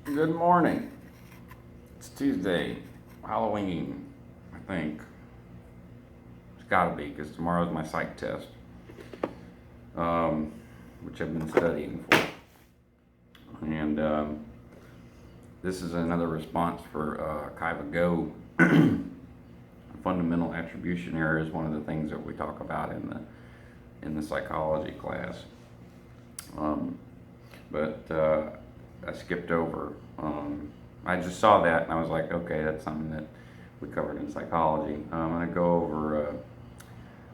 Good morning. It's Tuesday, Halloween, I think. It's gotta be, because tomorrow's my psych test, which I've been studying for. And this is another response for Kaiba Go. Fundamental attribution error is one of the things that we talk about in the psychology class. But I skipped over. I just saw that and I was like, okay, that's something that we covered in psychology. I'm going to go over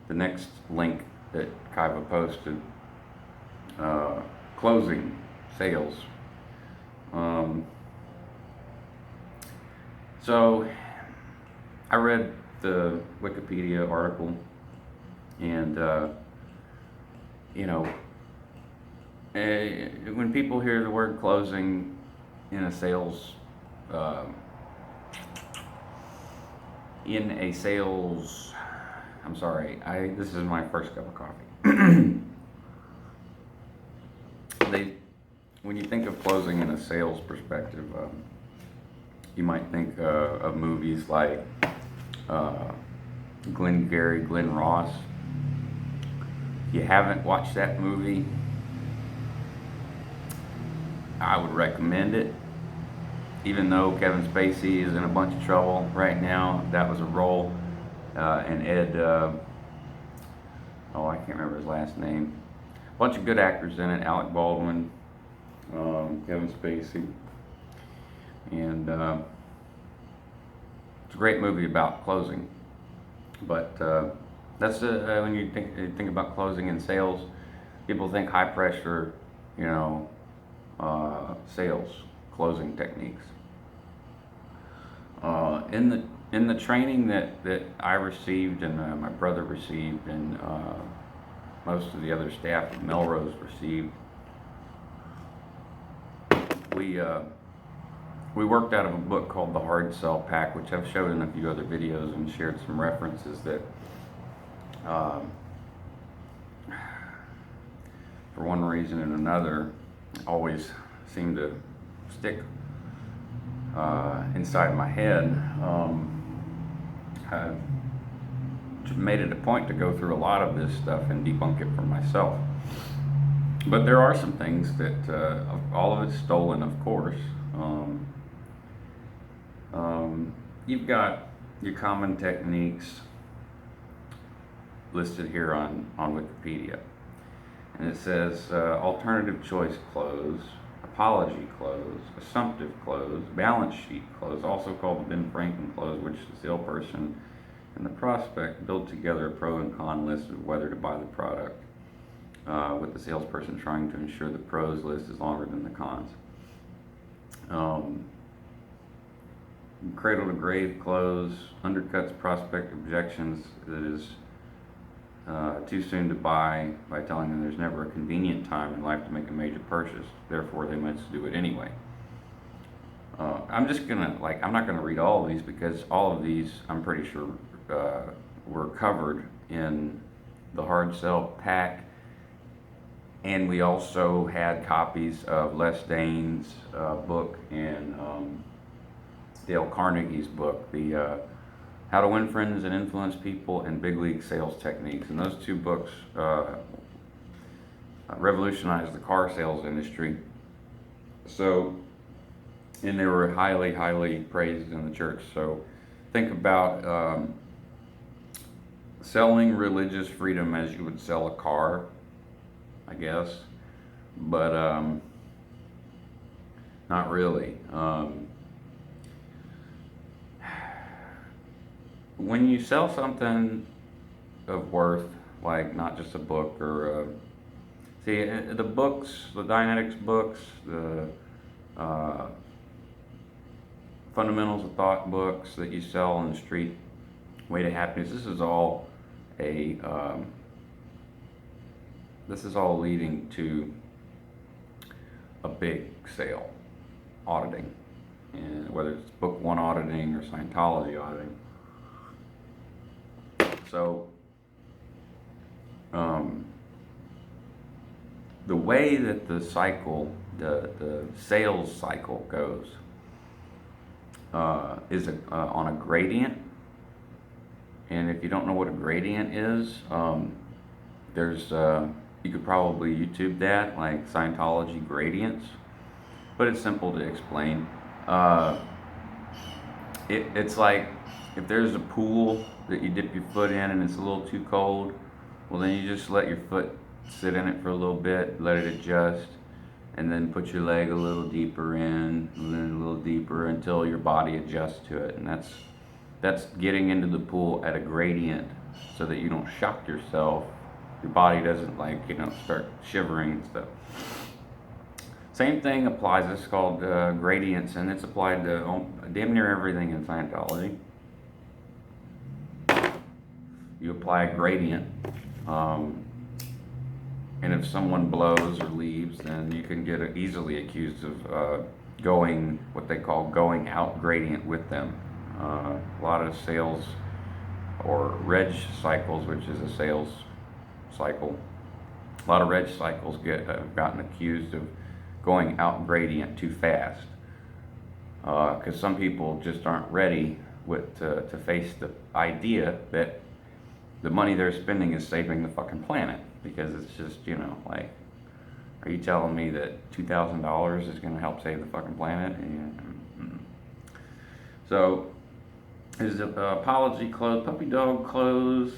the next link that Kaiba posted, closing sales. So I read the Wikipedia article, and when people hear the word closing in a sales uh, I'm sorry, this is my first cup of coffee. When you think of closing in a sales perspective, you might think of movies like Glenn Ross. If you haven't watched that movie, I would recommend it. Even though Kevin Spacey is in a bunch of trouble right now, that was a role. And Ed, I can't remember his last name. A bunch of good actors in it: Alec Baldwin, Kevin Spacey, and it's a great movie about closing. But that's when you think about closing in sales, people think high pressure, sales closing techniques. In the training that I received, and my brother received, and most of the other staff at Melrose received, we worked out of a book called The Hard Sell Pack, which I've showed in a few other videos and shared some references that, for one reason and another, always seem to stick inside my head. I've made it a point to go through a lot of this stuff and debunk it for myself. But there are some things that, all of it's stolen, of course. You've got your common techniques listed here on Wikipedia. And it says alternative choice close, apology close, assumptive close, balance sheet close, also called the Ben Franklin close, which the salesperson and the prospect build together a pro and con list of whether to buy the product, with the salesperson trying to ensure the pros list is longer than the cons. Cradle to grave close undercuts prospect objections that is too soon to buy by telling them there's never a convenient time in life to make a major purchase, therefore they must do it anyway. I'm not gonna read all of these, because all of these, I'm pretty sure, were covered in the Hard Sell Pack, and we also had copies of Les Dane's book and Dale Carnegie's book, the How to Win Friends and Influence People and Big League Sales Techniques. And those two books revolutionized the car sales industry. And they were highly, highly praised in the church. So think about selling religious freedom as you would sell a car, I guess. But not really. When you sell something of worth, like not just a book or the books, the Dianetics books, the Fundamentals of Thought books that you sell on the street, Way to Happiness, this is all leading to a big sale, auditing, and whether it's book one auditing or Scientology auditing. So the way that the cycle the sales cycle goes is on a gradient. And if you don't know what a gradient is, there's you could probably YouTube that, like Scientology gradients, but it's simple to explain. It's like if there's a pool that you dip your foot in and it's a little too cold, well then you just let your foot sit in it for a little bit, let it adjust, and then put your leg a little deeper in, and then a little deeper until your body adjusts to it. And that's getting into the pool at a gradient so that you don't shock yourself. Your body doesn't start shivering and stuff. Same thing applies. It's called gradients, and it's applied to damn near everything in Scientology. You apply a gradient, and if someone blows or leaves, then you can get easily accused of going, what they call going out gradient with them. A lot of sales or reg cycles, which is a sales cycle, a lot of reg cycles have gotten accused of going out gradient too fast, because some people just aren't ready to face the idea that the money they're spending is saving the fucking planet. Because it's just, like, are you telling me that $2,000 is going to help save the fucking planet? And, so, his apology clothes, puppy dog clothes,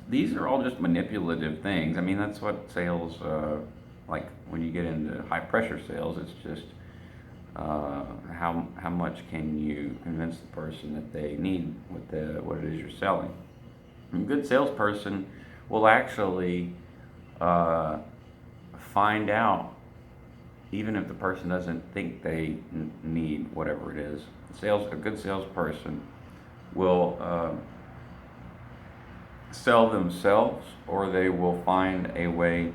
these are all just manipulative things. I mean, that's what sales, like when you get into high pressure sales, it's just how much can you convince the person that they need what it is you're selling. A good salesperson will actually find out, even if the person doesn't think they need whatever it is. A good salesperson will sell themselves, or they will find a way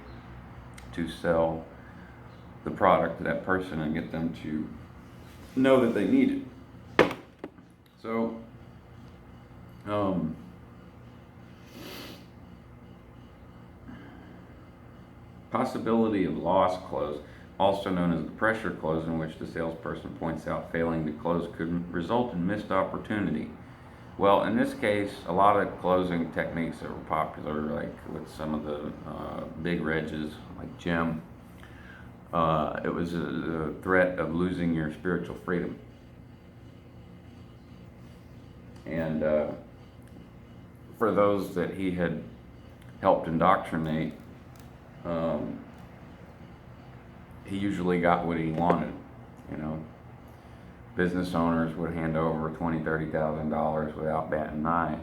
to sell the product to that person and get them to know that they need it. So, possibility of loss close, also known as the pressure close, in which the salesperson points out failing to close could result in missed opportunity. Well, in this case, a lot of closing techniques that were popular, like with some of the big regs, like Jim, it was a threat of losing your spiritual freedom. And for those that he had helped indoctrinate, he usually got what he wanted. Business owners would hand over $20,000, $30,000 without batting an eye.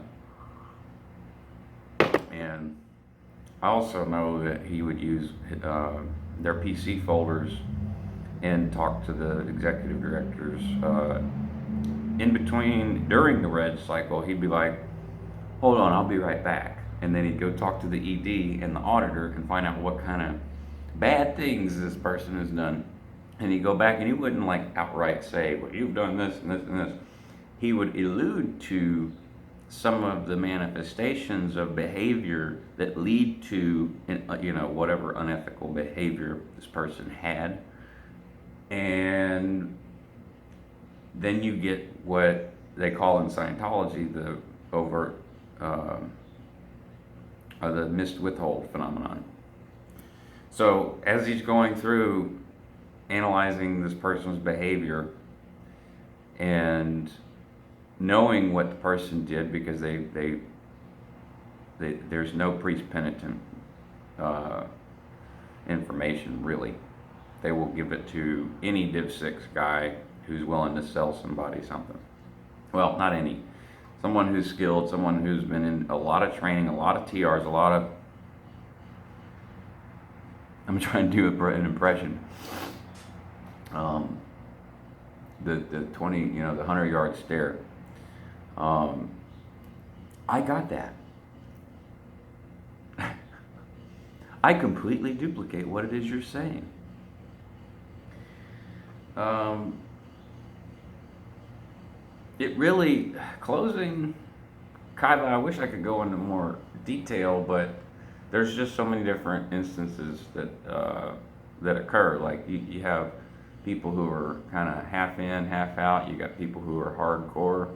And I also know that he would use their PC folders and talk to the executive directors. During the red cycle, he'd be like, hold on, I'll be right back. And then he'd go talk to the ED and the auditor and find out what kind of bad things this person has done. And he'd go back, and he wouldn't outright say, well, you've done this and this and this. He would allude to some of the manifestations of behavior that lead to, whatever unethical behavior this person had. And then you get what they call in Scientology the overt, the missed withhold phenomenon. So as he's going through analyzing this person's behavior and knowing what the person did, because there's no priest-penitent information, really. They will give it to any Div 6 guy who's willing to sell somebody something. Well, not any. Someone who's skilled, someone who's been in a lot of training, a lot of TRs, a lot of... I'm trying to do an impression. The 20, the 100-yard stare. I got that. I completely duplicate what it is you're saying. It really, closing, Kyla, I wish I could go into more detail, but there's just so many different instances that that occur. Like you have people who are kind of half in, half out. You got people who are hardcore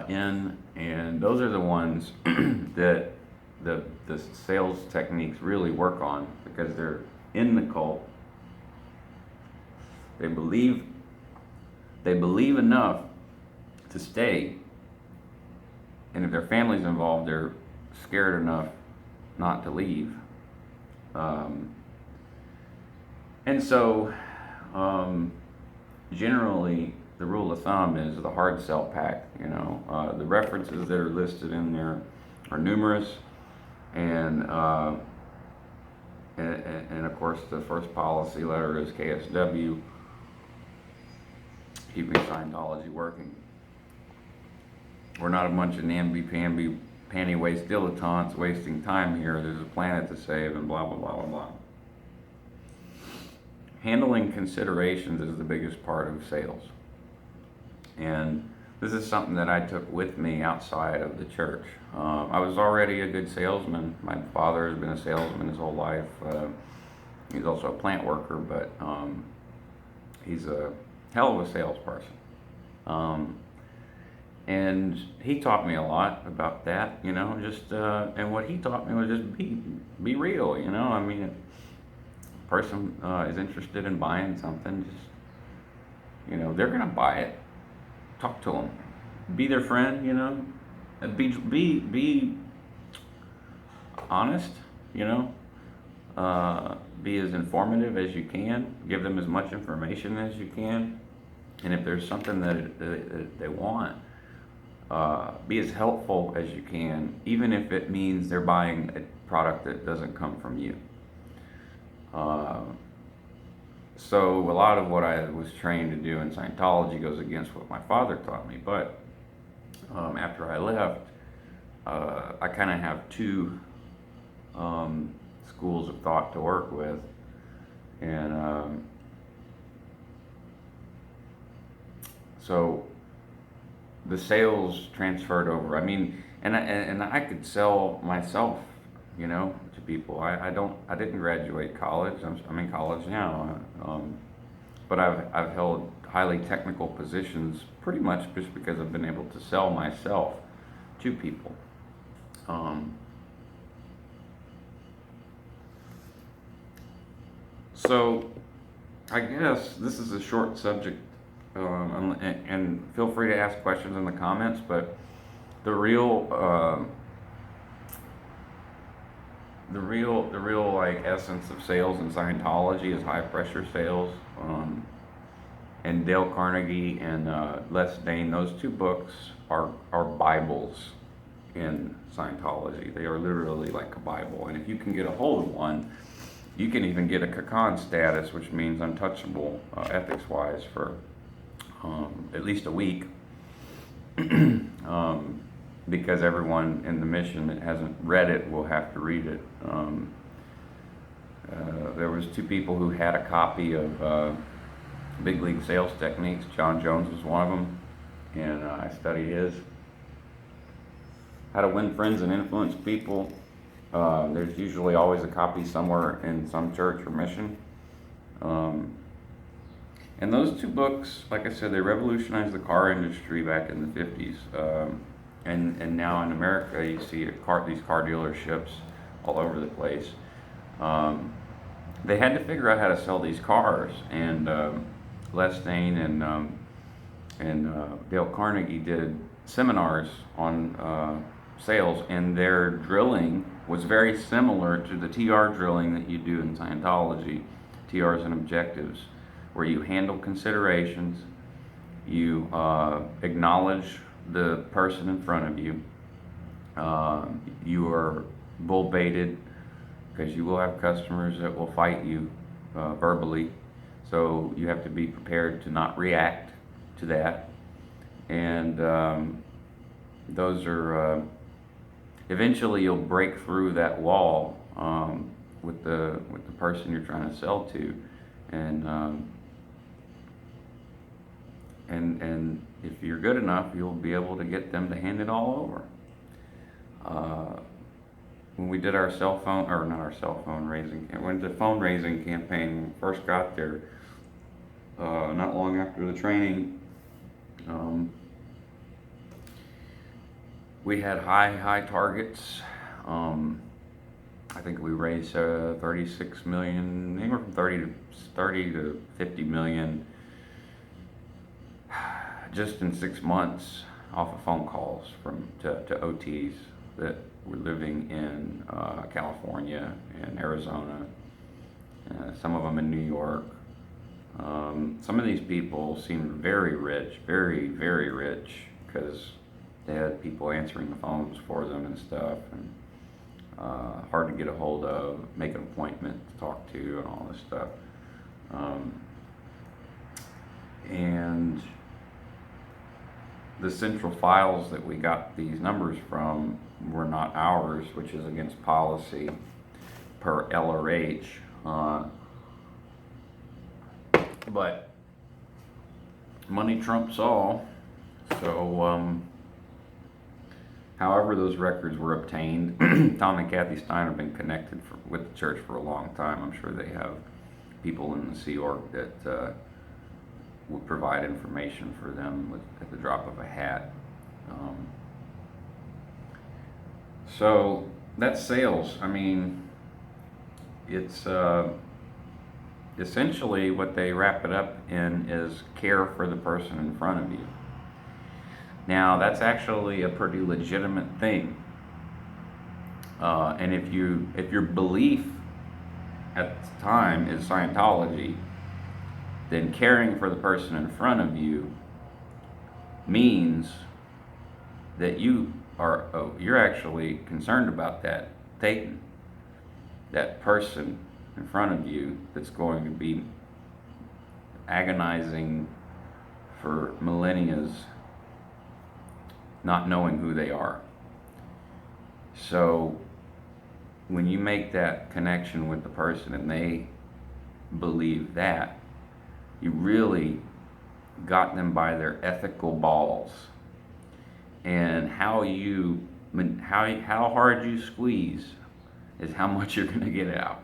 in, and those are the ones that the sales techniques really work on, because they're in the cult. They believe enough to stay, and if their family's involved, they're scared enough not to leave. And so, generally, the rule of thumb is the hard sell pack. The references that are listed in there are numerous, and of course, the first policy letter is KSW, keeping Scientology working. We're not a bunch of namby-pamby, panty-waist dilettantes wasting time here. There's a planet to save, and blah, blah, blah, blah, blah. Handling considerations is the biggest part of sales. And this is something that I took with me outside of the church. I was already a good salesman. My father has been a salesman his whole life. He's also a plant worker, but he's a hell of a salesperson. And he taught me a lot about that, and what he taught me was just be real, I mean, if a person is interested in buying something, just, they're gonna buy it. Talk to them, be their friend, and be honest, be as informative as you can, give them as much information as you can, and if there's something that they want, be as helpful as you can, even if it means they're buying a product that doesn't come from you. So a lot of what I was trained to do in Scientology goes against what my father taught me, but after I left, I kind of have two schools of thought to work with, and so the sales transferred over. I mean, and I could sell myself, to people. I didn't graduate college. I'm in college now, but I've held highly technical positions pretty much just because I've been able to sell myself to people. So I guess this is a short subject, and feel free to ask questions in the comments, but the real like essence of sales in Scientology is high pressure sales. And Dale Carnegie and Les Dane, those two books are Bibles in Scientology. They are literally like a Bible, and if you can get a hold of one, you can even get a Kakan status, which means untouchable ethics-wise for at least a week, because everyone in the mission that hasn't read it will have to read it. There was two people who had a copy of Big League Sales Techniques. John Jones was one of them, and I studied his. How to Win Friends and Influence People. There's usually always a copy somewhere in some church or mission. And those two books, like I said, they revolutionized the car industry back in the 50s. And now in America, you see these car dealerships all over the place. They had to figure out how to sell these cars, and Les Dane and Dale Carnegie did seminars on sales, and their drilling was very similar to the TR drilling that you do in Scientology, TRs and objectives, where you handle considerations, you acknowledge the person in front of you, you are bull baited, because you will have customers that will fight you verbally, so you have to be prepared to not react to that, and those are eventually you'll break through that wall with the person you're trying to sell to, and if you're good enough, you'll be able to get them to hand it all over. when we did our cell phone, or not our cell phone raising, when the phone raising campaign, when we first got there, not long after the training, we had high targets. I think we raised 36 million, anywhere from 30 to 50 million, just in 6 months off of phone calls to OTs that were living in California and Arizona, some of them in New York. Some of these people seemed very rich, very rich, because they had people answering the phones for them and stuff, and hard to get a hold of, make an appointment to talk to, and all this stuff. And the central files that we got these numbers from were not ours, which is against policy per LRH. But money trumps all. So, however those records were obtained, Tom and Kathy Stein have been connected with the church for a long time. I'm sure they have people in the Sea Org that would provide information for them at the drop of a hat. So that's sales. I mean, it's essentially what they wrap it up in is care for the person in front of you. Now, that's actually a pretty legitimate thing. And if your belief at the time is Scientology, then caring for the person in front of you means that you're actually concerned about that Theta, that person in front of you that's going to be agonizing for millennia, not knowing who they are. So when you make that connection with the person and they believe that, you really got them by their ethical balls. And how hard you squeeze is how much you're going to get out.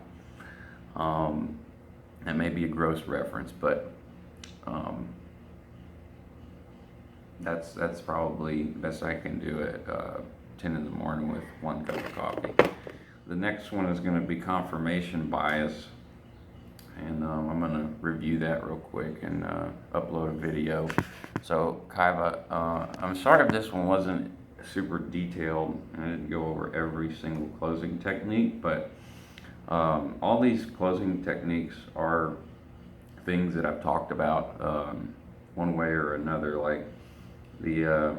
That may be a gross reference, but that's probably the best I can do at 10 in the morning with 1 cup of coffee. The next one is going to be confirmation bias, and I'm going to review that real quick and upload a video. So Kaiva, I'm sorry if this one wasn't super detailed and I didn't go over every single closing technique, but all these closing techniques are things that I've talked about one way or another, like the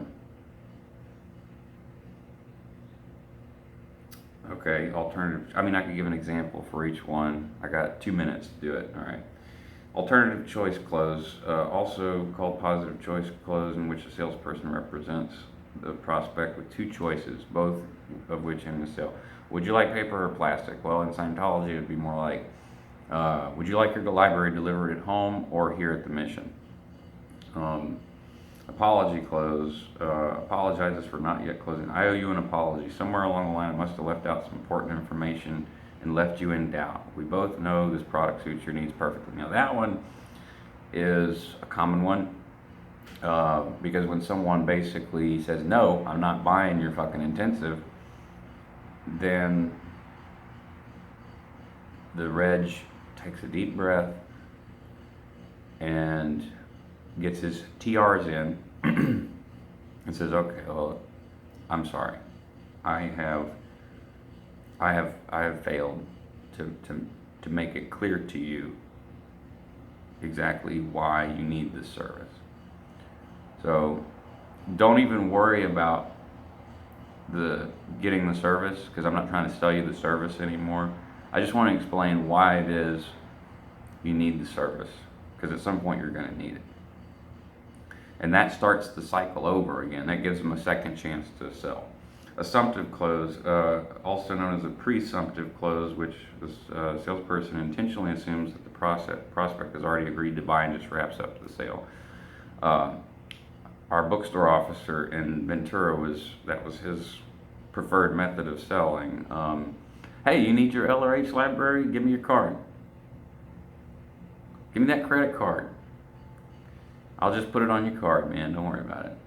alternative. I mean, I could give an example for each one. I got 2 minutes to do it. All right. Alternative choice close, also called positive choice close, in which the salesperson represents the prospect with 2 choices, both of which end the sale. Would you like paper or plastic? Well, in Scientology, it would be more like, would you like your library delivered at home or here at the mission? Apology close, apologizes for not yet closing. I owe you an apology. Somewhere along the line, I must have left out some important information and left you in doubt. We both know this product suits your needs perfectly. Now, that one is a common one, because when someone basically says, no, I'm not buying your fucking intensive, then the reg takes a deep breath and gets his TRs in and says, okay, well, I'm sorry. I have failed to make it clear to you exactly why you need this service. So don't even worry about getting the service, because I'm not trying to sell you the service anymore. I just want to explain why it is you need the service, because at some point you're going to need it. And that starts the cycle over again. That gives them a second chance to sell. Assumptive close, also known as a presumptive close, which the salesperson intentionally assumes that the prospect has already agreed to buy and just wraps up the sale. Our bookstore officer in Ventura, that was his preferred method of selling. Hey, you need your LRH library? Give me your card. Give me that credit card. I'll just put it on your card, man. Don't worry about it.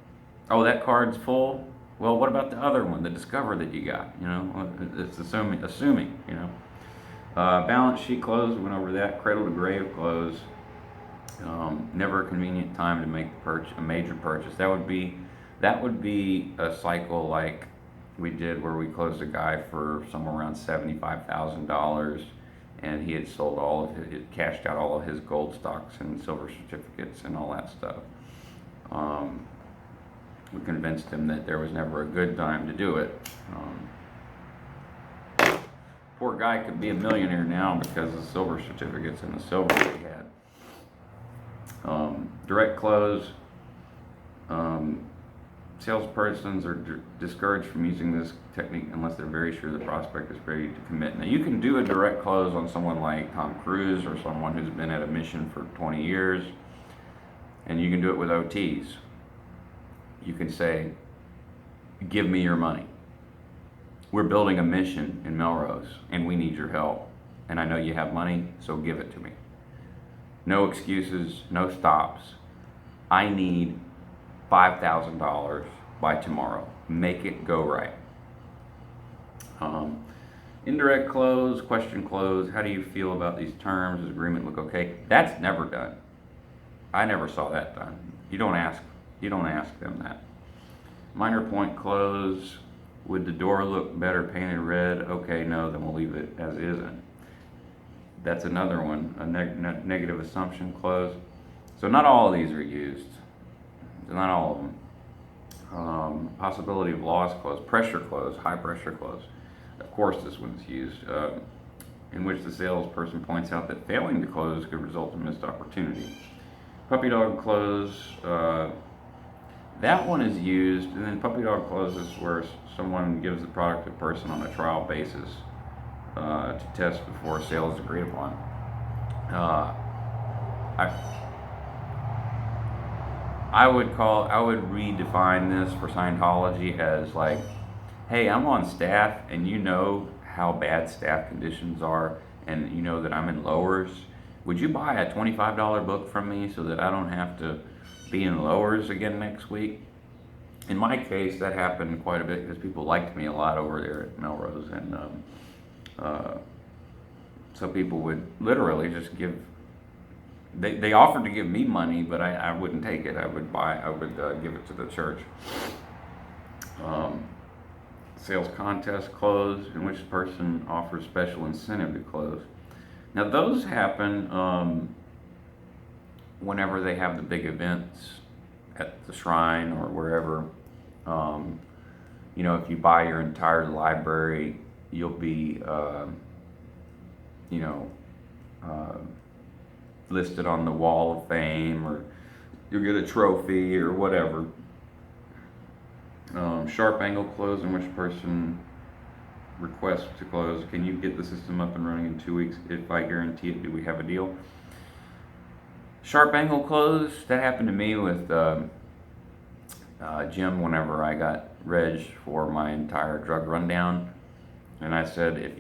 Oh, that card's full? Well, what about the other one, the Discover that you got? You know, it's assuming, you know. Balance sheet close, went over that. Cradle to grave close. Never a convenient time to make a major purchase. That would be a cycle like we did where we closed a guy for somewhere around $75,000, and he had sold cashed out all of his gold stocks and silver certificates and all that stuff. We convinced him that there was never a good time to do it. Poor guy could be a millionaire now because of the silver certificates and the silver that he had. Direct close. Salespersons are discouraged from using this technique unless they're very sure the prospect is ready to commit. Now, you can do a direct close on someone like Tom Cruise or someone who's been at a mission for 20 years, and you can do it with OTs. You can say, give me your money. We're building a mission in Melrose, and we need your help. And I know you have money, so give it to me. No excuses, no stops. I need $5,000 by tomorrow. Make it go right. Indirect close, question close. How do you feel about these terms? Does agreement look okay? That's never done. I never saw that done. You don't ask them that. Minor point close. Would the door look better painted red? Okay, no, then we'll leave it as is. That's another one, a negative assumption close. So not all of these are used. Not all of them. Possibility of loss close, pressure close, high pressure close. Of course this one's used, in which the salesperson points out that failing to close could result in missed opportunity. Puppy dog close, that one is used, and then puppy dog close is where someone gives the product to a person on a trial basis to test before a sale is agreed upon. I would redefine this for Scientology as like, hey, I'm on staff and you know how bad staff conditions are, and you know that I'm in lowers. Would you buy a $25 book from me so that I don't have to be in lowers again next week? In my case, that happened quite a bit because people liked me a lot over there at Melrose, and so people would literally just give. They offered to give me money, but I wouldn't take it. I would give it to the church. Sales contest close, in which person offers special incentive to close. Now those happen whenever they have the big events at the shrine or wherever. You know, if you buy your entire library, you'll be, listed on the Wall of Fame, or you'll get a trophy or whatever. Sharp angle close, in which person requests to close. Can you get the system up and running in 2 weeks? If I guarantee it, do we have a deal? Sharp angle close, that happened to me with Jim whenever I got reg for my entire drug rundown. And I said, if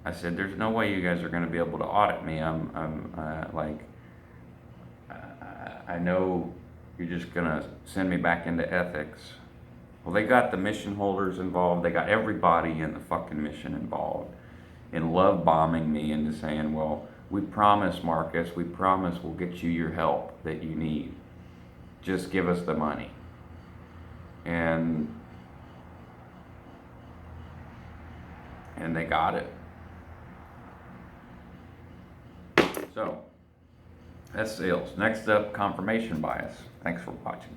I said, there's no way you guys are going to be able to audit me. I know you're just going to send me back into ethics. Well, they got the mission holders involved. They got everybody in the fucking mission involved in love bombing me into saying, well, we promise, Marcus, we promise we'll get you your help that you need. Just give us the money. And they got it. So, that's sales. Next up, confirmation bias. Thanks for watching.